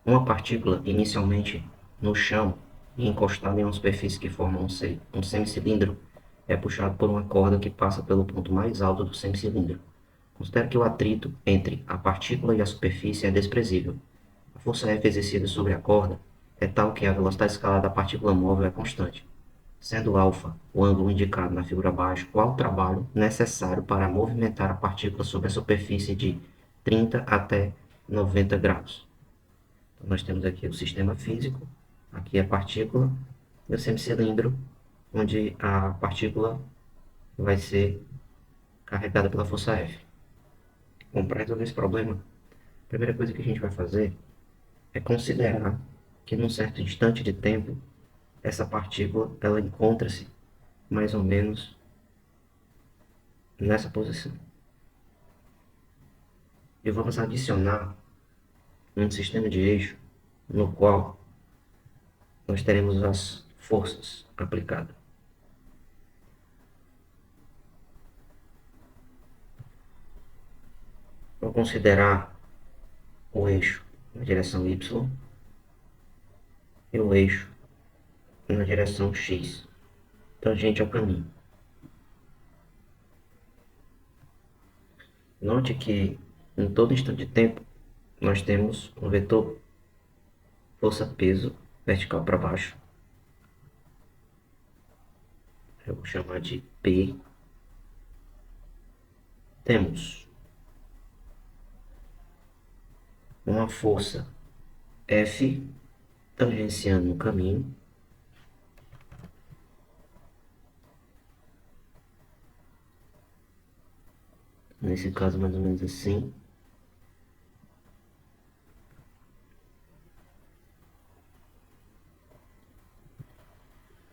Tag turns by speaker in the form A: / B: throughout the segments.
A: Uma partícula inicialmente no chão e encostada em uma superfície que forma um semicilindro é puxado por uma corda que passa pelo ponto mais alto do semicilindro. Considere que o atrito entre a partícula e a superfície é desprezível. A força F exercida sobre a corda é tal que a velocidade escalar da partícula móvel é constante, sendo α o ângulo indicado na figura abaixo, qual o trabalho necessário para movimentar a partícula sobre a superfície de 30 até 90 graus. Então, nós temos aqui o sistema físico, aqui a partícula e o semicilindro, onde a partícula vai ser carregada pela força F. Bom, para resolver esse problema, a primeira coisa que a gente vai fazer é considerar que num certo instante de tempo, essa partícula ela encontra-se mais ou menos nessa posição. E vamos adicionar um sistema de eixo no qual nós teremos as forças aplicadas. Vou considerar o eixo na direção Y e o eixo na direção X, tangente ao caminho. Note que em todo instante de tempo nós temos um vetor força-peso vertical para baixo. Eu vou chamar de P. Temos uma força F tangenciando o caminho. Nesse caso, mais ou menos assim.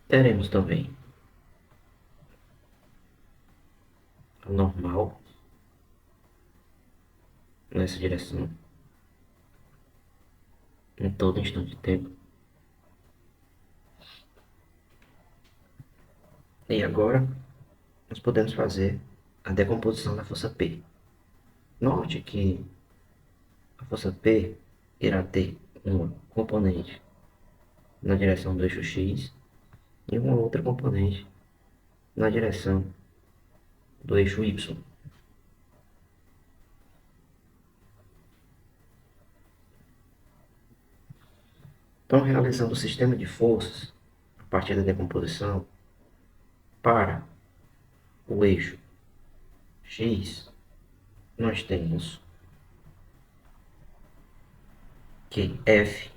A: Teremos também a normal nessa direção em todo instante de tempo. E agora nós podemos fazer a decomposição da força P. Note que a força P irá ter uma componente na direção do eixo X e uma outra componente na direção do eixo Y. Então, realizando o sistema de forças a partir da decomposição, para o eixo X, nós temos que F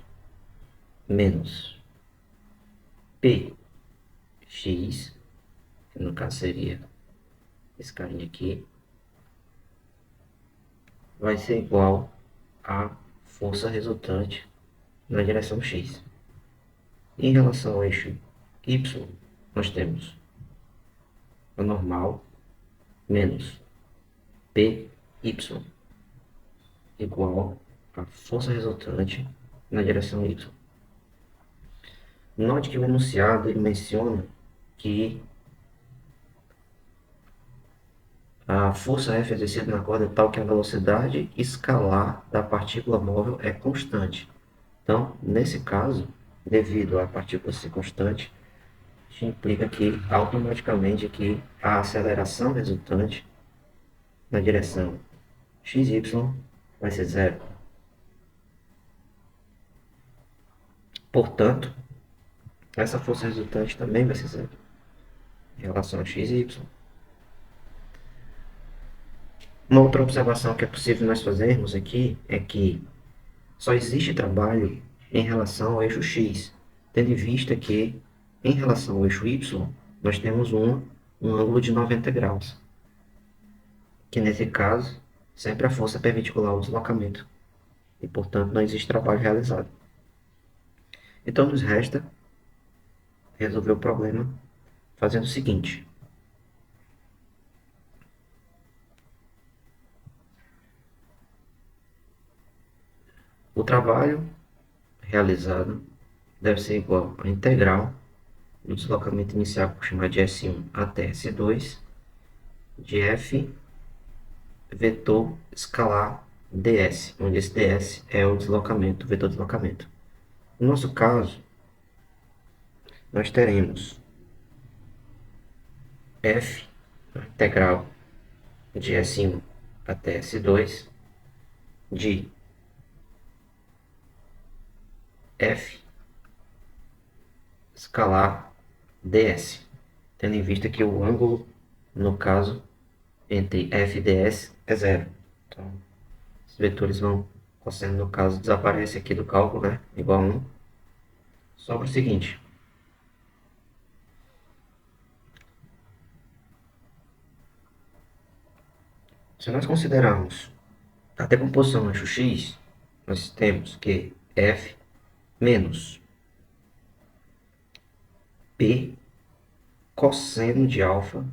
A: menos PX, que no caso seria esse carinha aqui, vai ser igual à força resultante na direção X. Em relação ao eixo Y, nós temos a normal menos PY igual à força resultante na direção Y. Note que o enunciado ele menciona que a força F exercida na corda é tal que a velocidade escalar da partícula móvel é constante. Então, nesse caso, devido à partícula ser constante, isso implica que automaticamente que a aceleração resultante na direção XY vai ser zero. Portanto, essa força resultante também vai ser zero em relação a XY. Uma outra observação que é possível nós fazermos aqui é que só existe trabalho em relação ao eixo X, tendo em vista que, em relação ao eixo Y, nós temos um ângulo de 90 graus, que nesse caso, sempre a força é perpendicular ao deslocamento, e portanto não existe trabalho realizado. Então nos resta resolver o problema fazendo o seguinte. O trabalho realizado deve ser igual à integral do deslocamento inicial, que eu vou chamar de S1 até S2, de F vetor escalar ds, onde esse ds é o deslocamento, o vetor de deslocamento. No nosso caso, nós teremos f, a integral de S1 até S2, de f escalar ds, tendo em vista que o ângulo, no caso, entre f e ds é zero. Então, os vetores vão, cosseno no caso, desaparece aqui do cálculo, né? Igual a 1. Sobra o seguinte. Se nós considerarmos a decomposição no eixo x, nós temos que f menos p cosseno de alfa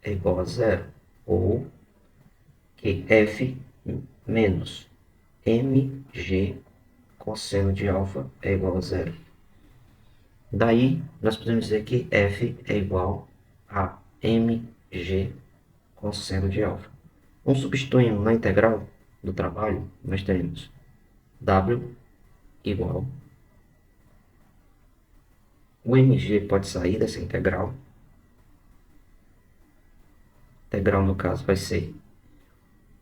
A: é igual a zero. Ou que f menos mg cosseno de alfa é igual a zero. Daí, nós podemos dizer que f é igual a mg cosseno de alfa. Então, substituindo na integral do trabalho, nós teremos w igual... O mg pode sair dessa integral. A integral, no caso, vai ser...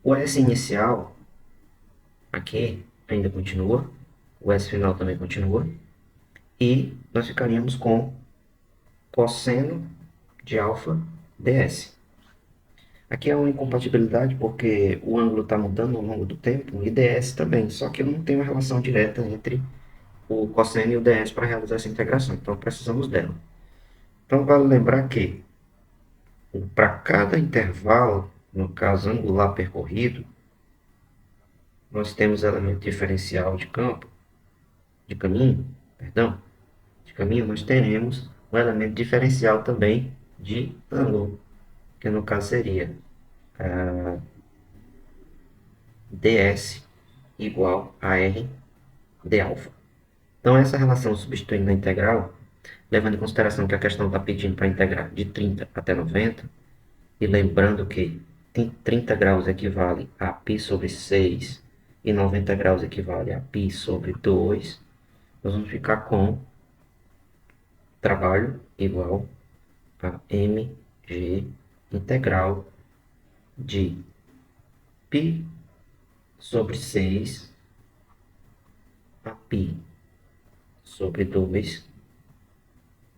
A: O s inicial, aqui, ainda continua. O s final também continua. E nós ficaríamos com cosseno de alfa ds. Aqui é uma incompatibilidade porque o ângulo está mudando ao longo do tempo e ds também, só que eu não tenho uma relação direta entre o cosseno e o ds para realizar essa integração, então precisamos dela. Então vale lembrar que para cada intervalo, no caso angular percorrido, nós temos elemento diferencial de caminho, nós teremos um elemento diferencial também de ângulo, que no caso seria ds igual a r de alfa. Então, essa relação substituindo na integral, levando em consideração que a questão está pedindo para integrar de 30 até 90, e lembrando que 30 graus equivale a π sobre 6 e 90 graus equivale a π sobre 2, nós vamos ficar com trabalho igual a mg integral de π sobre 6 a π sobre 2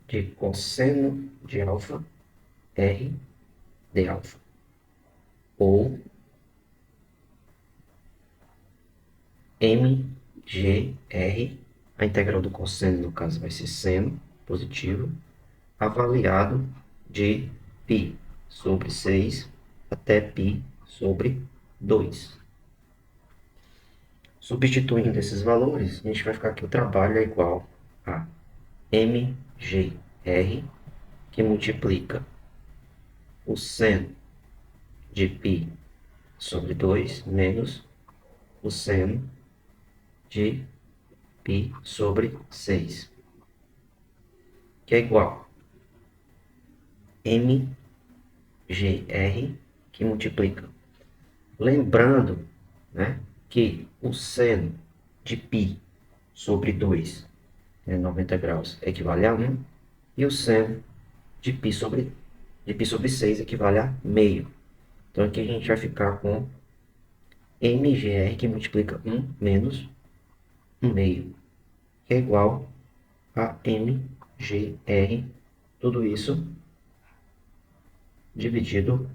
A: de cosseno de alfa r de alfa. Ou mgr, a integral do cosseno, no caso, vai ser seno positivo, avaliado de π sobre 6 até π sobre 2. Substituindo esses valores, a gente vai ficar que o trabalho é igual a mgr, que multiplica o seno de π sobre 2 menos o seno de π sobre 6, que é igual a mgr, que multiplica. Lembrando, né, que o seno de π sobre 2, 90 graus, equivale a 1, e o seno de π sobre 6 equivale a meio. Então, aqui a gente vai ficar com mgr, que multiplica 1 menos 1 meio, que é igual a mgr, tudo isso dividido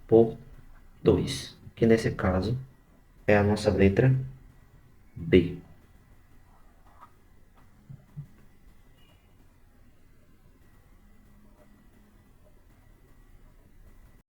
A: por 2, que nesse caso é a nossa letra B.